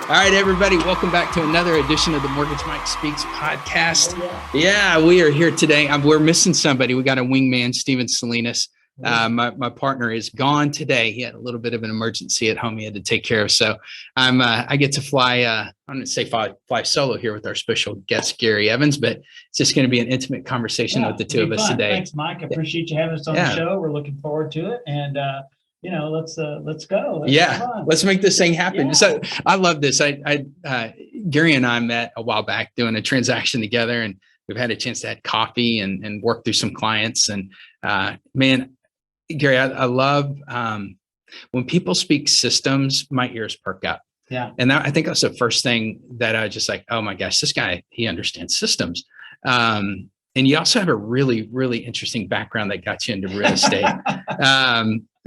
All right, everybody, welcome back to another edition of the Mortgage Mike Speaks podcast. Yeah, we are here today. We're missing somebody. We got a wingman, Steven Salinas. My partner is gone today. He had a little bit of an emergency at home he had to take care of. So I get to fly, I'm going to say fly solo here with our special guest, Gary Evans, but it's just going to be an intimate conversation with the two of us today. Thanks, Mike. I appreciate you having us on the show. We're looking forward to it. And, let's go. Let's make this thing happen. Yeah. So I love this. Gary and I met a while back doing a transaction together, and we've had a chance to have coffee and work through some clients. And man, Gary, I love when people speak systems, my ears perk up. Yeah. And I think that's the first thing that I just like, oh my gosh, this guy, he understands systems. And you also have a really, really interesting background that got you into real estate.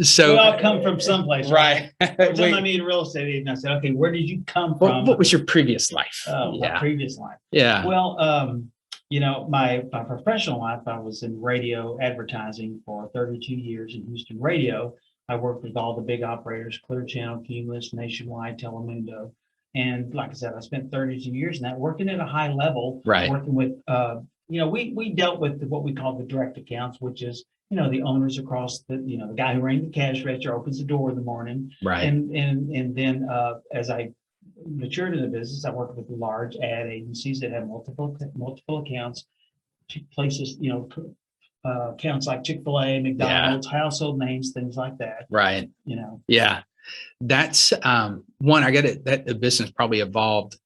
So we all come from someplace, right? Every time I meet a real estate agent, I said, "Okay, where did you come from? What was your previous life?" My previous life. Yeah. Well, my professional life, I was in radio advertising for 32 years in Houston radio. I worked with all the big operators: Clear Channel, Cumulus, Nationwide, Telemundo, and like I said, I spent 32 years in that, working at a high level. Right. Working with, we dealt with what we call the direct accounts, which is the owners across the guy who rang the cash register, opens the door in the morning. Right. And then as I matured in the business, I worked with large ad agencies that have multiple accounts, places, accounts like Chick-fil-A, McDonald's, household names, things like that. Right. Yeah. That's one, I get it, that the business probably evolved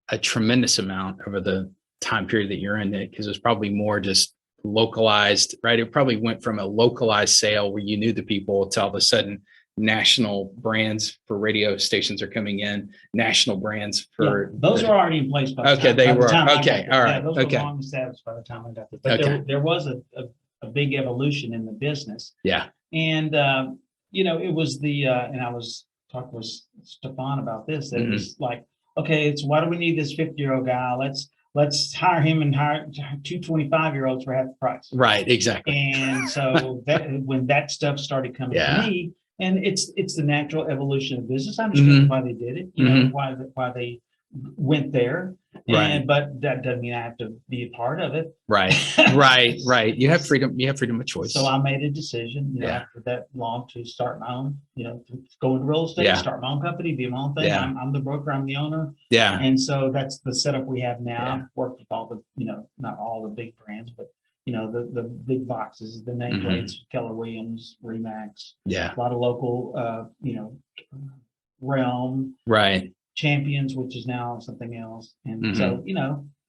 a tremendous amount over the time period that you're in it, because it was probably more just localized, right? It probably went from a localized sale where you knew the people to all of a sudden national brands for radio stations are coming in, national brands for those were already in place by the okay, time, they by the were time okay, all right, those okay, were long established by the time I got there. But there was a big evolution in the business. Yeah. And it was and I was talking with Stefan about this, that it was like, okay, it's why do we need this 50-year-old guy? Let's hire him and hire two 25-year-olds for half the price. Right, exactly. And so when that stuff started coming to me, and it's the natural evolution of business. I understand why they did it, why they went there. Right. But that doesn't mean I have to be a part of it. Right. Right. You have freedom. You have freedom of choice. So I made a decision, after that long, to start my own, to go into real estate, start my own company, be my own thing. Yeah. I'm the broker, I'm the owner. Yeah. And so that's the setup we have now. I've worked with all the, not all the big brands, but the big boxes, the nameplates, Keller Williams, Remax. Yeah. A lot of local, Realm. Right. Champions, which is now something else. And so,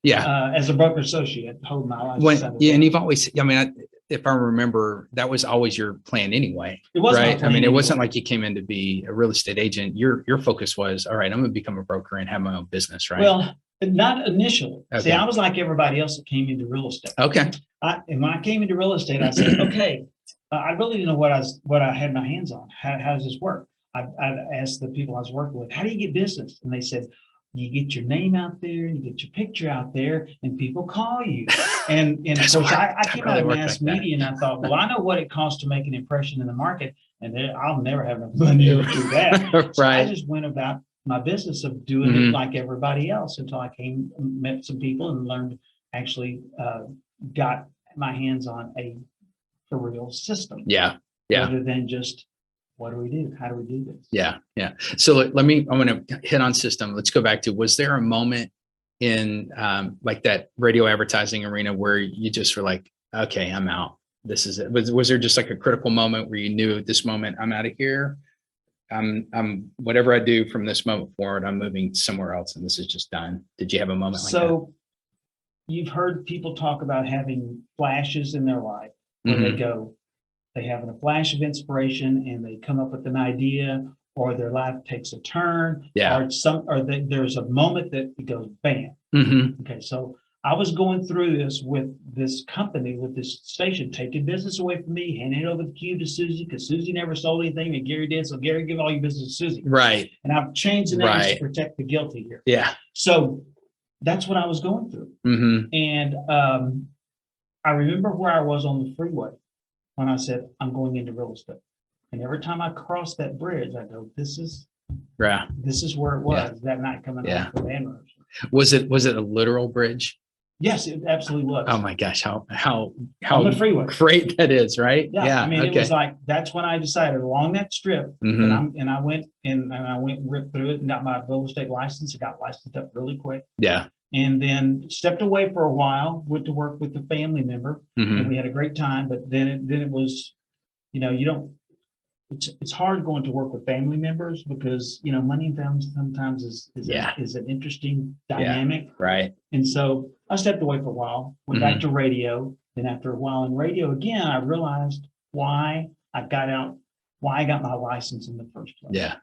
as a broker associate, holding my life. And you've always, if I remember, that was always your plan anyway. It was right. It wasn't like you came in to be a real estate agent. Your focus was, all right, I'm going to become a broker and have my own business, right? Well, not initially. Okay. See, I was like everybody else that came into real estate. Okay. And when I came into real estate, I said, okay, I really didn't know what I had my hands on. How does this work? I'd asked the people I was working with, how do you get business? And they said, you get your name out there, you get your picture out there, and people call you. And of course, I came out of mass media, and I thought, well, I know what it costs to make an impression in the market, and I'll never have enough money to do that. So I just went about my business of doing it like everybody else until I met some people and learned, actually got my hands on a for real system. Yeah. Rather than just, what do we do? How do we do this? Yeah. So I'm going to hit on system. Let's go back to, was there a moment in like that radio advertising arena where you just were like, okay, I'm out. This is it. Was there just like a critical moment where you knew at this moment, I'm out of here? I'm whatever I do from this moment forward, I'm moving somewhere else and this is just done. Did you have a moment like that? So you've heard people talk about having flashes in their life where they have a flash of inspiration and they come up with an idea, or their life takes a turn, or there's a moment that it goes bam. Okay, so I was going through this with this company, with this station, taking business away from me, handing it over the cue to Susie, because Susie never sold anything and Gary did. So Gary, give all your business to Susie. Right. And I've changed the names to protect the guilty here. Yeah. So that's what I was going through. And I remember where I was on the freeway when I said, I'm going into real estate. And every time I cross that bridge, I go, this is Yeah. This is where it was that night coming Yeah. out of the band room. Was it a literal bridge? Yes, it absolutely was. Oh my gosh, how On the freeway. great that is, right? Yeah, I mean, okay. it was like that's when I decided along that strip that I went and ripped through it and got my real estate license. I got licensed up really quick. Yeah. And then stepped away for a while, went to work with a family member, and we had a great time. But then it was, you know, you don't. It's hard going to work with family members because money and family sometimes is an interesting dynamic. Right. And so I stepped away for a while, went back to radio. Then after a while in radio again, I realized why I got my license in the first place. Yeah.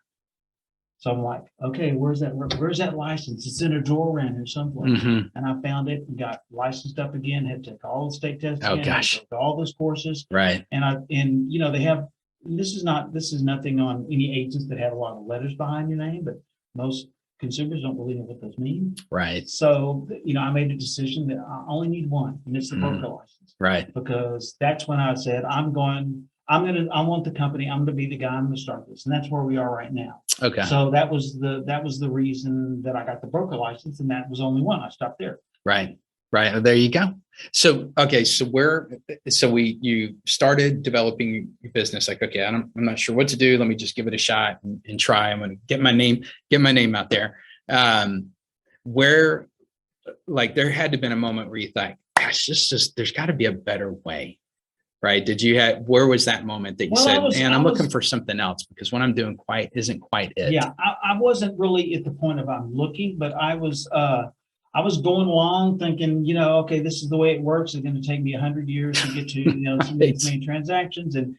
So I'm like, okay, where's that license? It's in a drawer around here someplace. And I found it and got licensed up again, had to take all the state tests Oh again, gosh. took all those courses. Right. And they have, this is nothing on any agents that have a lot of letters behind your name, but most consumers don't really know what those mean. Right. So, I made a decision that I only need one, and it's the broker license. Right. Because that's when I said, I want the company, I'm gonna be the guy, I'm gonna start this. And that's where we are right now. Okay. So that was the reason that I got the broker license, and that was only one. I stopped there. Right. Right. There you go. So, okay. So you started developing your business. Like, okay, I'm not sure what to do. Let me just give it a shot and try. I'm going to get my name out there. Where, like, there had to have been a moment where you thought, gosh, there's got to be a better way. Right. Where was that moment that you said, I'm looking for something else because what I'm doing isn't quite it. Yeah. I wasn't really at the point of I'm looking, but I was going along thinking, okay, this is the way it works. It's going to take me 100 years to get to, so many transactions. And,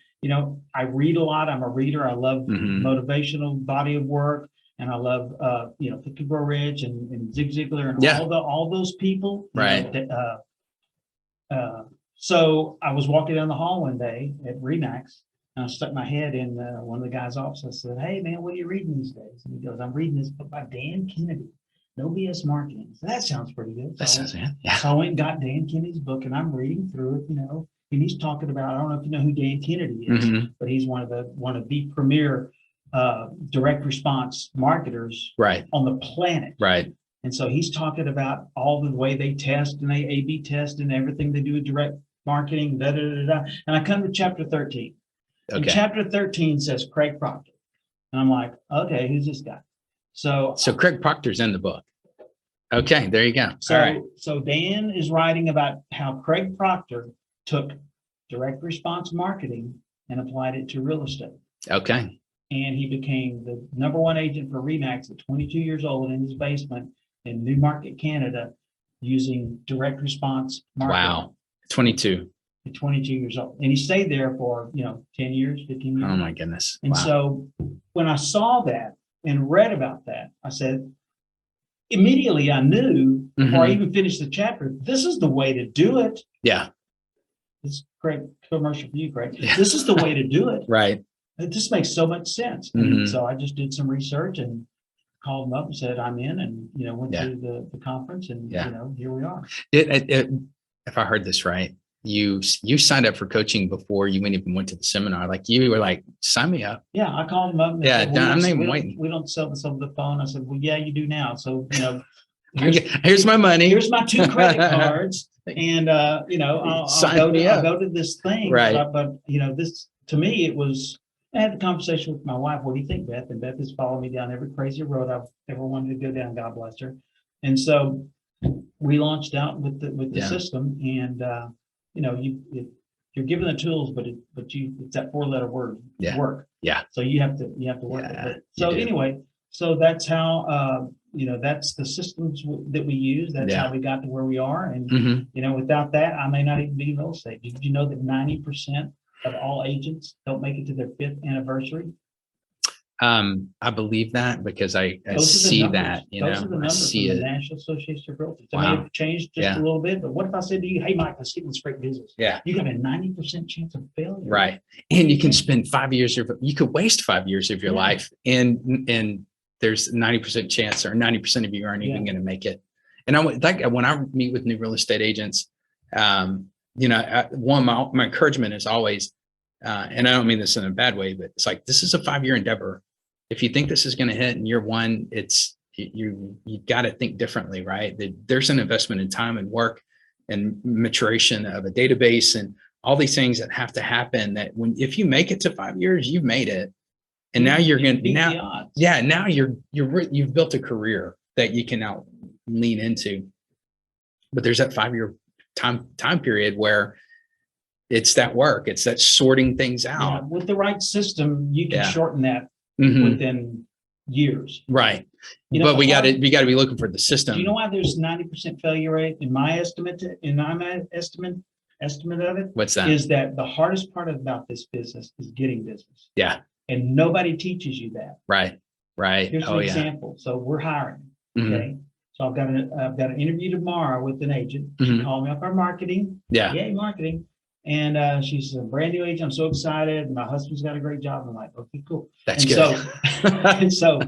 I read a lot. I'm a reader. I love motivational body of work. And I love, Think and Grow Rich and Zig Ziglar and all those people. Right. So I was walking down the hall one day at Remax, and I stuck my head in one of the guys' office. I said, "Hey man, what are you reading these days?" And he goes, "I'm reading this book by Dan Kennedy, No BS Marketing." So that sounds pretty good. So I went and got Dan Kennedy's book, and I'm reading through it, and he's talking about, I don't know if you know who Dan Kennedy is, but he's one of the premier direct response marketers on the planet. Right. And so he's talking about all the way they test and they A/B test and everything they do with direct marketing, And I come to chapter 13. Okay. And chapter 13 says Craig Proctor. And I'm like, okay, who's this guy? So Craig Proctor's in the book. Okay, there you go. So, all right. So Dan is writing about how Craig Proctor took direct response marketing and applied it to real estate. Okay. And he became the number one agent for Remax at 22 years old in his basement in Newmarket, Canada, using direct response marketing. Wow. 22. At 22 years old. And he stayed there for, 10 years, 15 years. Oh my goodness. And so when I saw that and read about that, I said, immediately I knew before I even finished the chapter, this is the way to do it. Yeah. It's great commercial for you, Craig. Yeah. This is the way to do it. Right. It just makes so much sense. And so I just did some research and called him up and said, I'm in, and, went to the conference, and, here we are. If I heard this right, you signed up for coaching before you even went to the seminar. Like you were like, sign me up. Yeah. I called him up. And said, I'm not even waiting. We don't sell this over the phone. I said, well, yeah, you do now. So, here's my money. Here's my 2 credit cards. And, I'll go to this thing. Right. But this, to me, it was, I had the conversation with my wife. What do you think, Beth? And Beth has followed me down every crazy road I've ever wanted to go down. God bless her. And so we launched out with the system, and you're given the tools, but it's that 4-letter word, work. Yeah. So you have to work it. So anyway, so that's how that's the systems that we use. That's how we got to where we are. And without that, I may not even be in real estate. Did you know that 90% of all agents don't make it to their 5th anniversary? I believe that because I see that, Those are the numbers from the National Association of Realtors. They may have changed just a little bit, but what if I said to you, hey, Mike, let's get this great business. Yeah. You have a 90% chance of failure. Right. And you can spend 5 years you could waste 5 years of your life and there's 90% chance, or 90% of you aren't even going to make it. And when I meet with new real estate agents, my encouragement is always, and I don't mean this in a bad way, but it's like, this is a 5-year endeavor. if you think this is going to hit in year one, you got to think differently, right? There's an investment in time and work and maturation of a database and all these things that have to happen, that if you make it to 5 years, you've made it. And now you're going to, now you've built a career that you can now lean into. But there's that 5 year time period where it's that work, it's that sorting things out. With the right system, you can shorten that Mhm. within years. Right. But we got to be looking for the system. Do you know why there's 90% failure rate in my estimate? Estimate of it. What's that? Is that the hardest part about this business is getting business. Yeah. And nobody teaches you that. Right. Here's an example. So we're hiring. Okay. So I've got an interview tomorrow with an agent. She called me up our marketing. Yeah. Yay, marketing. And she's a brand new agent. I'm so excited. My husband's got a great job. I'm like, okay, cool. That's good. So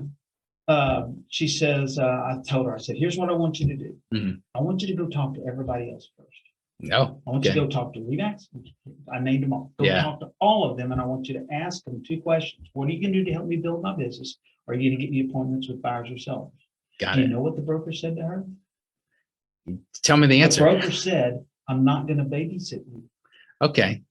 she says, I told her, I said, here's what I want you to do. I want you to go talk to everybody else first. No. I want you to go talk to Remax. I named them all. Go talk to all of them, and I want you to ask them 2 questions. What are you going to do to help me build my business? Are you going to get me appointments with buyers or sellers? Got it. You know what the broker said to her? Tell me the answer. The broker said, I'm not going to babysit you. Okay.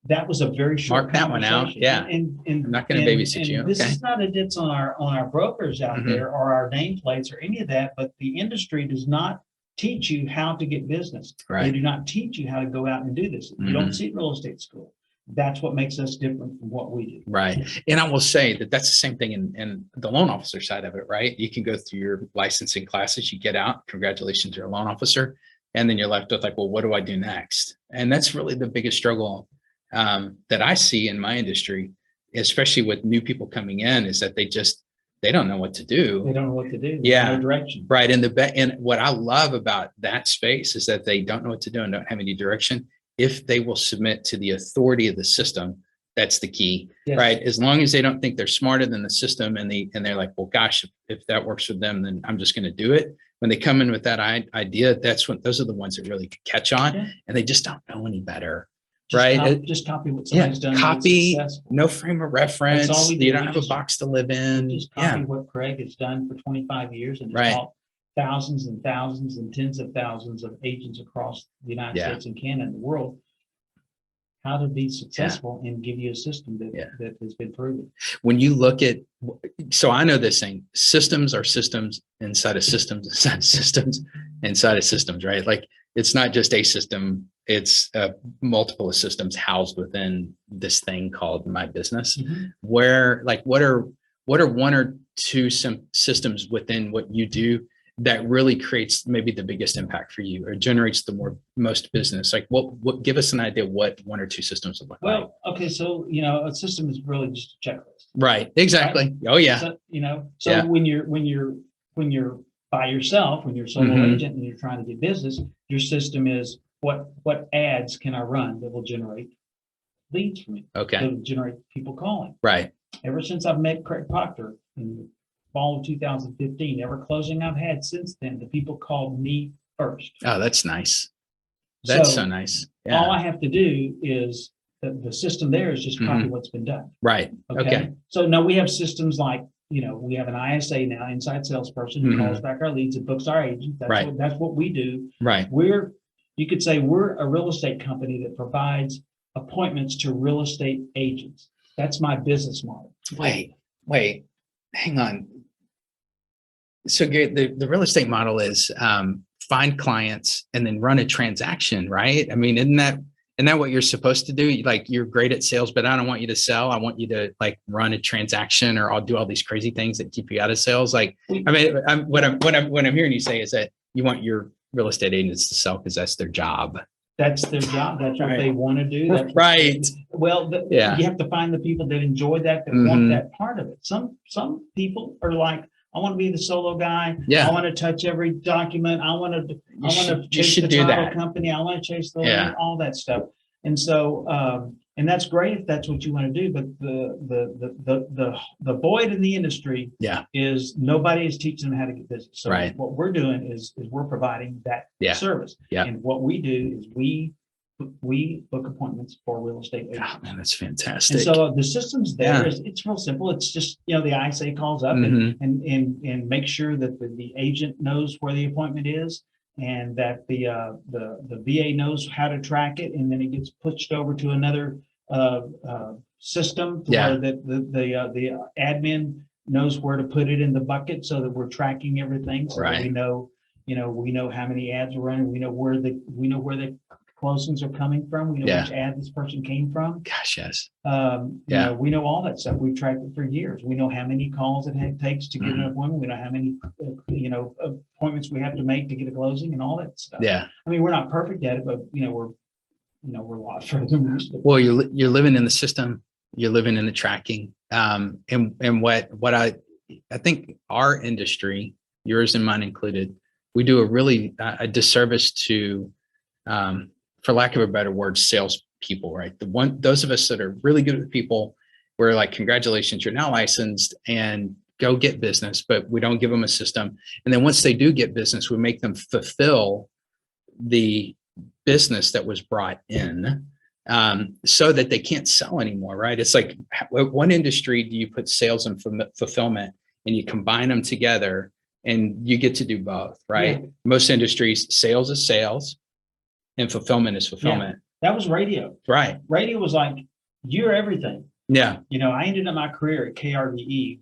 That was a very short Mark that one out. Yeah. And I'm not going to babysit you. This is not a ditz on our brokers out there or our nameplates or any of that, but the industry does not teach you how to get business. Right. They do not teach you how to go out and do this. You don't see real estate school. That's what makes us different from what we do. Right. And I will say that that's the same thing in the loan officer side of it, right? You can go through your licensing classes, you get out, congratulations, you're a loan officer. And then you're left with like, well, what do I do next? And that's really the biggest struggle that I see in my industry, especially with new people coming in, is that they don't know what to do. They don't know what to do. Yeah. No direction. Right. And what I love about that space is that they don't know what to do and don't have any direction. If they will submit to the authority of the system, that's the key, right? As long as they don't think they're smarter than the system and they're like, well, gosh, if that works for them, then I'm just going to do it. When they come in with that idea, those are the ones that really catch on, and they just don't know any better. Right. Just copy what somebody's done. Copy, no frame of reference. You don't have a box to live in. Just copy what Craig has done for 25 years and taught thousands and thousands and tens of thousands of agents across the United States and Canada and the world how to be successful and give you a system that has been proven. When you look at, so I know this thing, systems are systems inside of systems, inside of systems, inside of systems, right? Like it's not just a system. It's multiple systems housed within this thing called my business, where like, what are 1 or 2 systems within what you do that really creates maybe the biggest impact for you or generates the most business? Like what give us an idea what 1 or 2 systems would look like. Well, okay. So, a system is really just a checklist. Right. Exactly. Right? Oh yeah. So, when you're by yourself, when you're a solo agent and you're trying to get business, your system is what ads can I run that will generate leads for me? Okay. That will generate people calling. Right. Ever since I've met Craig Proctor in the fall of 2015, every closing I've had since then, the people called me first. Oh, that's nice. That's so nice. Yeah. All I have to do is the system there is just copy what's been done. Right. Okay. So now we have systems like, we have an ISA now, inside salesperson, who calls back our leads and books our agents. That's what we do. Right. You could say we're a real estate company that provides appointments to real estate agents. That's my business model. Wait, hang on. So the real estate model is find clients and then run a transaction, right? I mean, isn't that what you're supposed to do? Like you're great at sales, but I don't want you to sell. I want you to like run a transaction, or I'll do all these crazy things that keep you out of sales. Like, I mean, what I'm hearing you say is that you want your real estate agents to sell because that's their job. That's their job. That's what they want to do. That's right. You have to find the people that enjoy that want that part of it. Some people are like, I want to be the solo guy. Yeah. I want to touch every document. I want to chase the title company. I want to chase all that stuff. And so, and that's great if that's what you want to do. But the void in the industry is nobody is teaching them how to get business. So what we're doing is we're providing that service. Yeah. And what we do is we we book appointments for real estate agents. Oh, man, that's And fantastic. so the system's there. Yeah. It's real simple. It's just, the ISA calls up Mhm. and make sure that the agent knows where the appointment is, and that the VA knows how to track it, and then it gets pushed over to another system to Yeah. where the admin knows where to put it in the bucket, so that we're tracking everything, so that Right. we know, we know how many ads are running, we know where the closings are coming from, we know Yeah. which ad this person came from. Gosh, yes. You know, we know all that stuff. We've tracked it for years. We know how many calls it takes to get an appointment. We know how many, appointments we have to make to get a closing and all that stuff. Yeah. I mean, we're not perfect at it, but we're a lot further than we used to be. Well, you're living in the system. You're living in the tracking. And what I think our industry, yours and mine included, we do a really a disservice to, for lack of a better word, salespeople, right? Those of us that are really good with people, we're like, congratulations, you're now licensed and go get business, but we don't give them a system. And then once they do get business, we make them fulfill the business that was brought in, so that they can't sell anymore, right? It's like, one industry do you put sales and fulfillment, and you combine them together and you get to do both, right? Yeah. Most industries, sales is sales and fulfillment is fulfillment. That was radio. Right. Radio was like, you're everything. Yeah. I ended up my career at KRVE,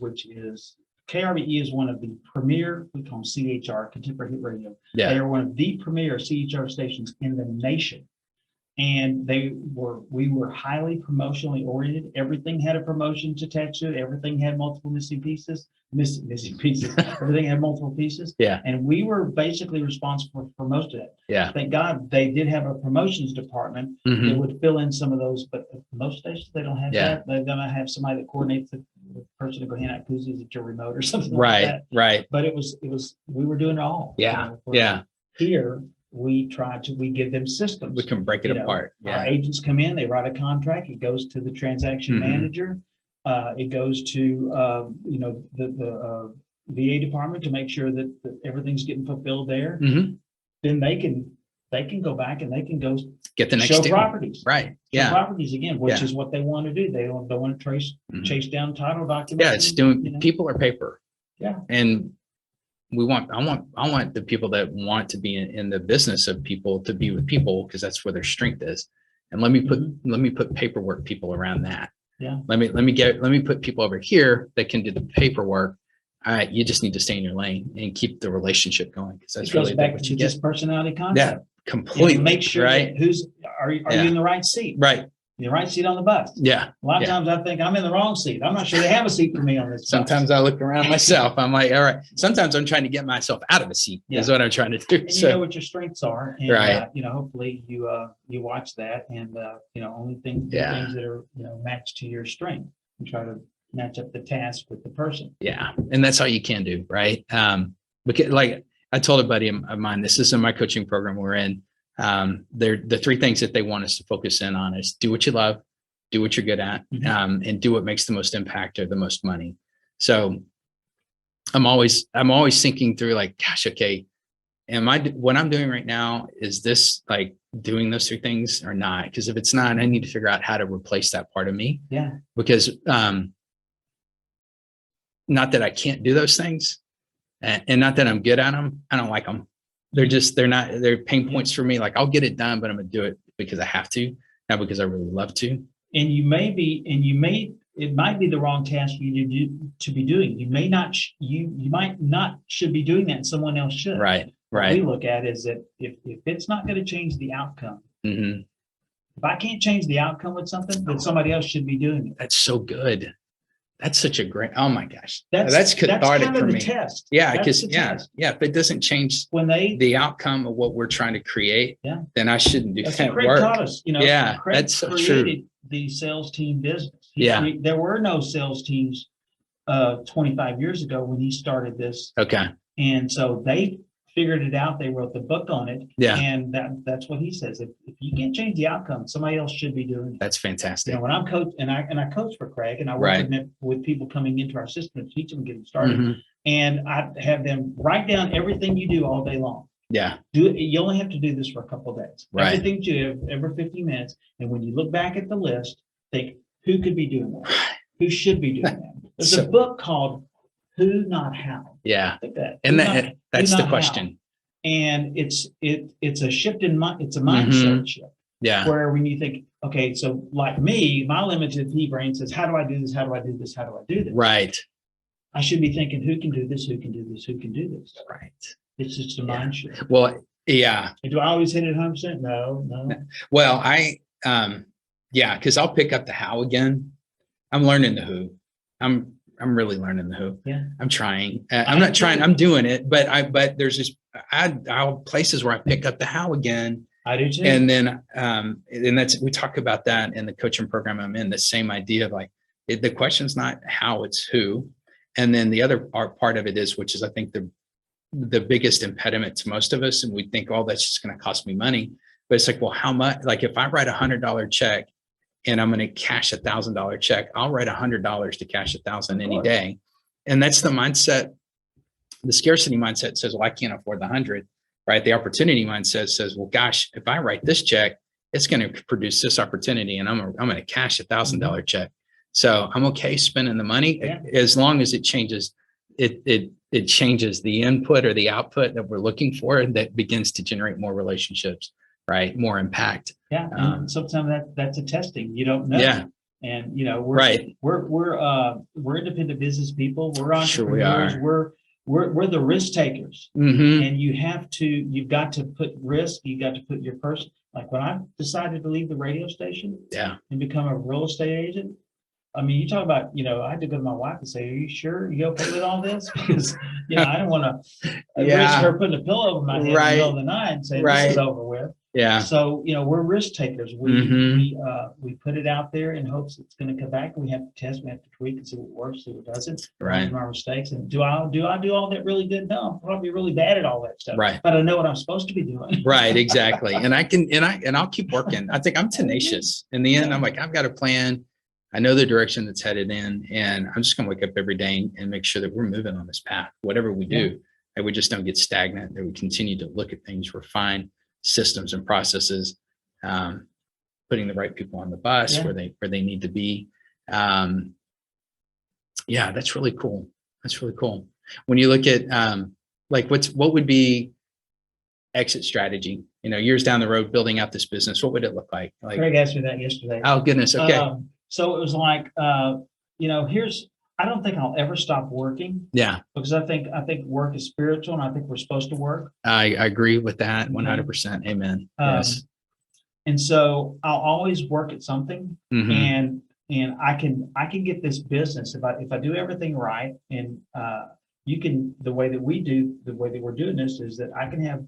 KRVE is one of the premier, we call them CHR, Contemporary Hit Radio. Yeah. They are one of the premier CHR stations in the nation. And we were highly promotionally oriented. Everything had a promotions attached to it. Everything had multiple missing pieces. Everything had multiple pieces. Yeah. And we were basically responsible for most of it. Yeah. Thank God they did have a promotions department Mhm. that would fill in some of those, but most stations, they don't have Yeah. that. They're gonna have somebody that coordinates the person to go hand out koozies at your remote or something like Right. that. Right. But it was, we were doing it all. Yeah. Where Yeah. Here, we give them systems. We can break it apart. Our Yeah. agents come in, they write a contract, it goes to the transaction Mhm. manager. It goes to, the VA department to make sure that everything's getting fulfilled there. Mhm. Then they can go back and they can go Get the next show deal. properties. Right. Show Yeah. properties again, which Yeah. is what they want to do. They don't want to Mhm. chase down title documents. Yeah. It's and, doing people are paper. Yeah. And I want the people that want to be in the business of people to be with people, because that's where their strength is. And let me put paperwork people around that. Yeah. Let me put people over here that can do the paperwork. All right. You just need to stay in your lane and keep the relationship going, because that's It goes really back what to you just get. personality Yeah. concept. Completely. Make sure right. that are you in the right seat? Right. The right seat on the bus. Yeah. A lot of Yeah. times I think I'm in the wrong seat. I'm not sure they have a seat for me on this bus. Sometimes I look around myself. I'm like, all right. Sometimes I'm trying to get myself out of a seat. Is what I'm trying to do. And you know what your strengths are, and Right. hopefully you watch that, and only things Yeah. that are matched to your strength, and try to match up the task with the person. Yeah. And that's all you can do. Right. Because like I told a buddy of mine, this is in my coaching program we're in. The three things that they want us to focus in on is do what you love, do what you're good at, and do what makes the most impact or the most money. So I'm always thinking through like, gosh, okay, what I'm doing right now, is this like doing those three things or not? Because if it's not, I need to figure out how to replace that part of me. Yeah. Because not that I can't do those things, and not that I'm good at them. I don't like them. They're pain points for me. Like I'll get it done, but I'm gonna do it because I have to, not because I really love to. And it might be the wrong task for you to be doing. You might not should be doing that, and someone else should. Right. What Right. we look at is that if it's not going to change the outcome, Mm-hmm. if I can't change the outcome with something, then somebody else should be doing it. That's so good. That's such a great. Oh my gosh. That's cathartic kind of for the me. test. Yeah. That's Because the yeah. test. Yeah. If it doesn't change When the outcome of what we're trying to create, Yeah. then I shouldn't do that's that what Craig work. taught us. Yeah, Craig that's so created true. the sales team business. Yeah. There were no sales teams 25 years ago when he started this. Okay. And so they figured it out. They wrote the book on it. Yeah. And that's what he says. If you can't change the outcome, somebody else should be doing it. That's fantastic. When I'm coach and I coach for Craig, and I work Right. with people coming into our system and teach them, get them started. Mhm. And I have them write down everything you do all day long. Yeah. You only have to do this for a couple of days. Right. Everything you do every 15 minutes. And when you look back at the list, think who could be doing that? Who should be doing that? There's a book called Who Not How. Yeah. Think that. And that's the question. How. And it's a shift in it's a mindset shift. Yeah. Where when you think, okay, so like me, my limited P brain says, how do I do this? How do I do this? How do I do this? Right. I should be thinking, who can do this? Who can do this? Who can do this? Right. It's just a mind shift. Well, yeah. Do I always hit it 100%? No. Well, because I'll pick up the how again. I'm learning the who. I'm really learning the who. Yeah. I'm trying. I'm not trying. I'm doing it, but there's this. I'll places where I pick up the how again. I do too. And then, we talk about that in the coaching program I'm in. The same idea of like the question's not how, it's who. And then the other part of it is, which is I think the biggest impediment to most of us, and we think, oh, that's just going to cost me money. But it's like, well, how much? Like if I write $100 check and I'm going to cash $1,000 check, I'll write $100 to cash 1,000 any day. And that's the mindset. The scarcity mindset says, well, I can't afford the 100, right? The opportunity mindset says, well, gosh, if I write this check, it's going to produce this opportunity, and I'm going to cash $1,000 check. So I'm okay spending the money as long as it changes. It changes the input or the output that we're looking for, and that begins to generate more relationships, right? More impact. Yeah. And sometimes that's a testing. You don't know. Yeah. And we're independent business people. We're entrepreneurs. Sure we are. We're the risk takers. Mm-hmm. And you've got to put risk. You got to put your person. Like when I decided to leave the radio station and become a real estate agent, I mean, you talk about, I had to go to my wife and say, are you sure you okay with all this? Because, I don't want to risk her putting a pillow over my head in the middle of the night and say, this is over with. Yeah. So, we're risk takers. We put it out there in hopes it's going to come back. We have to test, we have to tweak and see what works, see what doesn't. Right. Our mistakes. And do I do all that really good? No, I'm probably really bad at all that stuff. Right. But I know what I'm supposed to be doing. Right. Exactly. And I'll keep working. I think I'm tenacious. In the end, I'm like, I've got a plan. I know the direction that's headed in, and I'm just going to wake up every day and make sure that we're moving on this path, whatever we do, that we just don't get stagnant, that we continue to look at things, refine systems and processes, putting the right people on the bus where they need to be. That's really cool. That's really cool. When you look at what would be exit strategy, years down the road, building out this business, what would it look like? Craig asked me that yesterday. Oh, goodness. Okay. So it was like, I don't think I'll ever stop working. Yeah. Because I think work is spiritual, and I think we're supposed to work. I agree with that 100%. Amen. Yes. And so I'll always work at something, and I can get this business if I do everything right. And the way that we're doing this is that I can have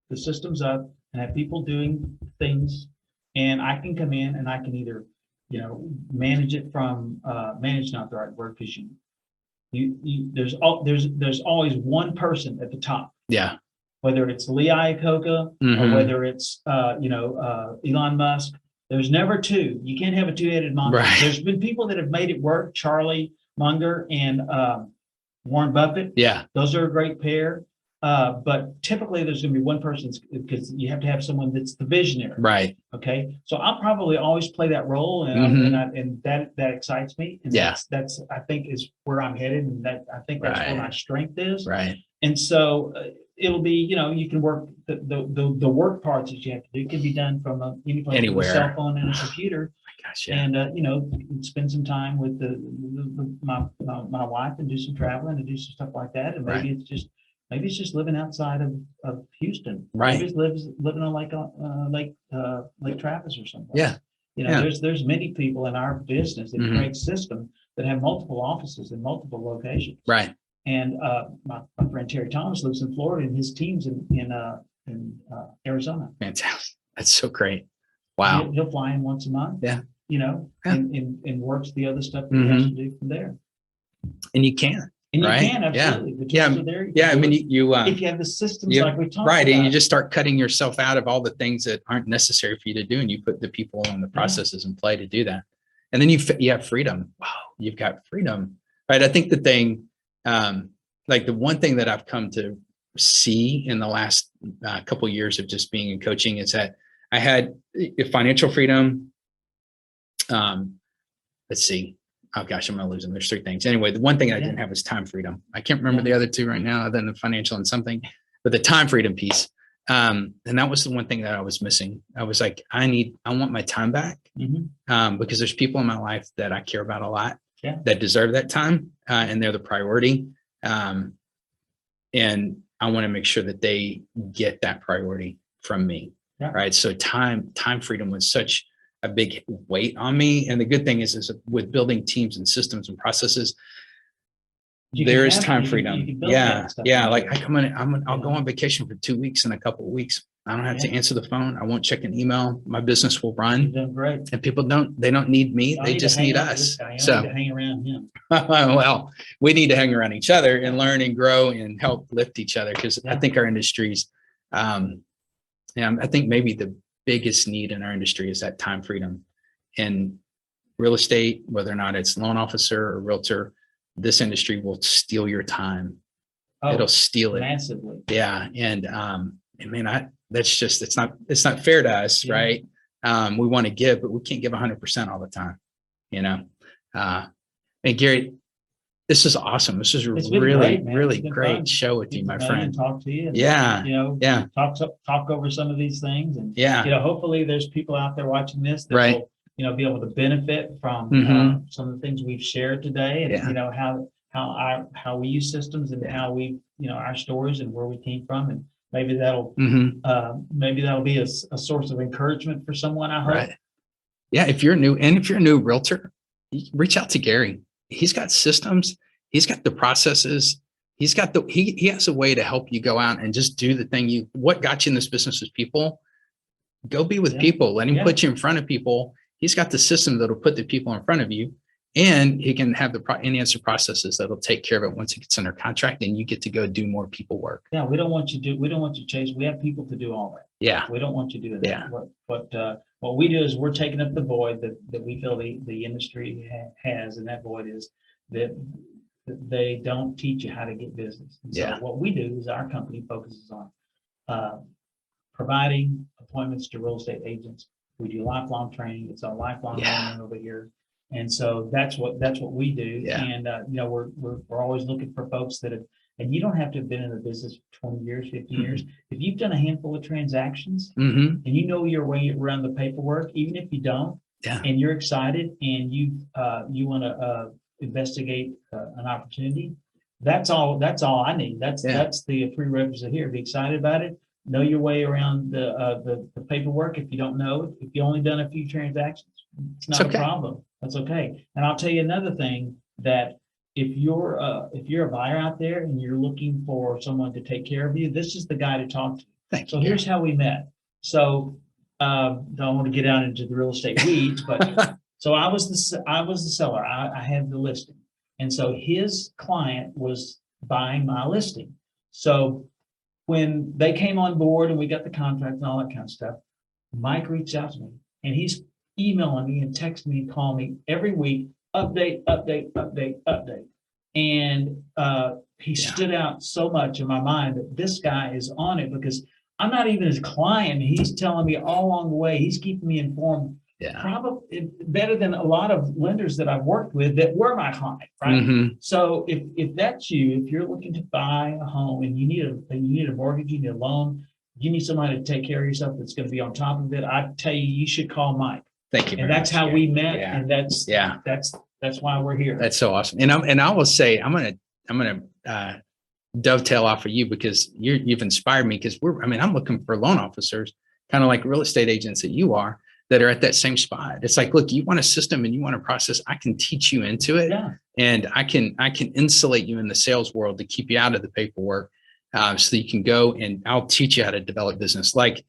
the systems up and have people doing things, and I can come in and I can either manage it from manage, not the right word, because there's always one person at the top. Yeah. Whether it's Lee Iacocca or whether it's Elon Musk, there's never two. You can't have a two-headed monster. Right. There's been people that have made it work. Charlie Munger and Warren Buffett. Yeah. Those are a great pair. But typically there's going to be one person, because you have to have someone that's the visionary. Right. Okay. So I'll probably always play that role, and that excites me. And that's I think is where I'm headed, and that I think that's where my strength is. Right. And so it'll be, you can work the work parts that you have to do can be done from anywhere, with a cell phone and a computer. Gosh, yeah. And spend some time with my wife and do some traveling and do some stuff like that. And maybe it's just living outside of Houston. Right. Maybe it's living on Lake Travis or something. Yeah. There's many people in our business in Craig's system that have multiple offices in multiple locations. Right. And my friend Terry Thomas lives in Florida, and his team's in Arizona. Fantastic. That's so great. Wow. He'll fly in once a month. Yeah. And works the other stuff that he has to do from there. And you can. And you can, absolutely. Yeah. I mean, if you have the systems like we talked about. Right. And you just start cutting yourself out of all the things that aren't necessary for you to do, and you put the people and the processes in play to do that. And then you have freedom. Wow. You've got freedom. Right. I think the thing, the one thing that I've come to see in the last couple of years of just being in coaching is that I had financial freedom. Let's see. Oh gosh, I'm going to lose them. There's three things. Anyway, the one thing I didn't have was time freedom. I can't remember the other two right now, other than the financial and something, but the time freedom piece. And that was the one thing that I was missing. I was like, I want my time back, because there's people in my life that I care about a lot that deserve that time, and they're the priority. And I want to make sure that they get that priority from me. Right. So time freedom was such a big weight on me. And the good thing is with building teams and systems and processes, there is time freedom. Yeah. Like I'll go on vacation for 2 weeks in a couple of weeks. I don't have to answer the phone. I won't check an email. My business will run. You've done great. And people don't need me. They just need us. So need to hang around him. Well, we need to hang around each other and learn and grow and help lift each other. Cause I think our industries, I think maybe the biggest need in our industry is that time freedom. And real estate, whether or not it's loan officer or realtor, this industry will steal your time. It'll steal it massively. Yeah. And that's just, it's not fair to us. Right. We want to give, but we can't give 100% all the time, and Gary, this is awesome. This is really great show with you, my friend. Talk to you. And, Talk over some of these things, and hopefully there's people out there watching this that will, be able to benefit from some of the things we've shared today, and how we use systems and how we, our stories and where we came from, and maybe that'll be a source of encouragement for someone. I hope. Right. Yeah. If you're a new realtor, reach out to Gary. He's got systems. He's got the processes. He's got he has a way to help you go out and just do the thing what got you in this business is people. Go be with people. Let him put you in front of people. He's got the system that'll put the people in front of you, and he can have the answer processes that'll take care of it once it gets under contract, and you get to go do more people work. Yeah. We don't want you to chase. We have people to do all that. Yeah. We don't want you doing that. Yeah. What we do is we're taking up the void that we feel the industry has, and that void is that they don't teach you how to get business. And so what we do is our company focuses on providing appointments to real estate agents. We do lifelong training. It's a lifelong learning over here, and so that's what we do. Yeah. And we're always looking for folks that have. And you don't have to have been in the business for 20 years, 15 years. If you've done a handful of transactions and you know your way around the paperwork, even if you don't, and you're excited and you want to investigate an opportunity, that's all I need. That's the prerequisite here. Be excited about it. Know your way around the paperwork. If you don't know, if you only done a few transactions, it's not a problem. That's okay. And I'll tell you another thing that. If you're a buyer out there and you're looking for someone to take care of you, this is the guy to talk to. Thank you. So here's how we met. So don't want to get out into the real estate weeds, but so I was the seller. I had the listing, and so his client was buying my listing. So when they came on board and we got the contract and all that kind of stuff, Mike reached out to me, and he's emailing me and texting me and calling me every week. Update. And he stood out so much in my mind that this guy is on it, because I'm not even his client. He's telling me all along the way. He's keeping me informed. Probably better than a lot of lenders that I've worked with that were my client, right? So if that's you, if you're looking to buy a home and you need a mortgage, you need a loan, you need somebody to take care of yourself that's going to be on top of it, I tell you, you should call Mike. Thank you. And that's how we met, and that's why we're here. That's so awesome. And I will say, I'm gonna dovetail off of you, because you've inspired me, because I'm looking for loan officers, kind of like real estate agents that you are, that are at that same spot. It's like, look, you want a system and you want a process, I can teach you into it, and I can insulate you in the sales world to keep you out of the paperwork, so you can go, and I'll teach you how to develop business, like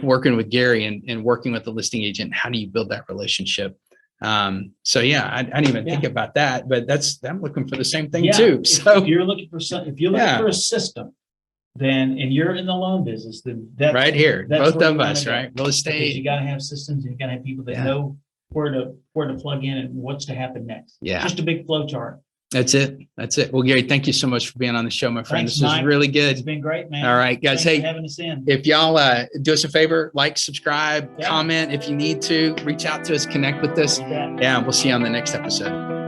working with Gary and working with the listing agent. How do you build that relationship? I didn't even think about that, but I'm looking for the same thing too. So if you're looking for for a system, then, and you're in the loan business, then that's right here, both of us, right? Real estate. Because you got to have systems, and you got to have people that know where to plug in and what's to happen next. Yeah. Just a big flow chart. That's it. That's it. Well, Gary, thank you so much for being on the show, my friend. Thanks, This was Mike. really good. It's been great, man. All right, guys. Thanks for Hey, having us in. if y'all do us a favor, like, subscribe, Yeah. comment if you need to, reach out to us, connect with us. You bet. Yeah, we'll see you on the next episode.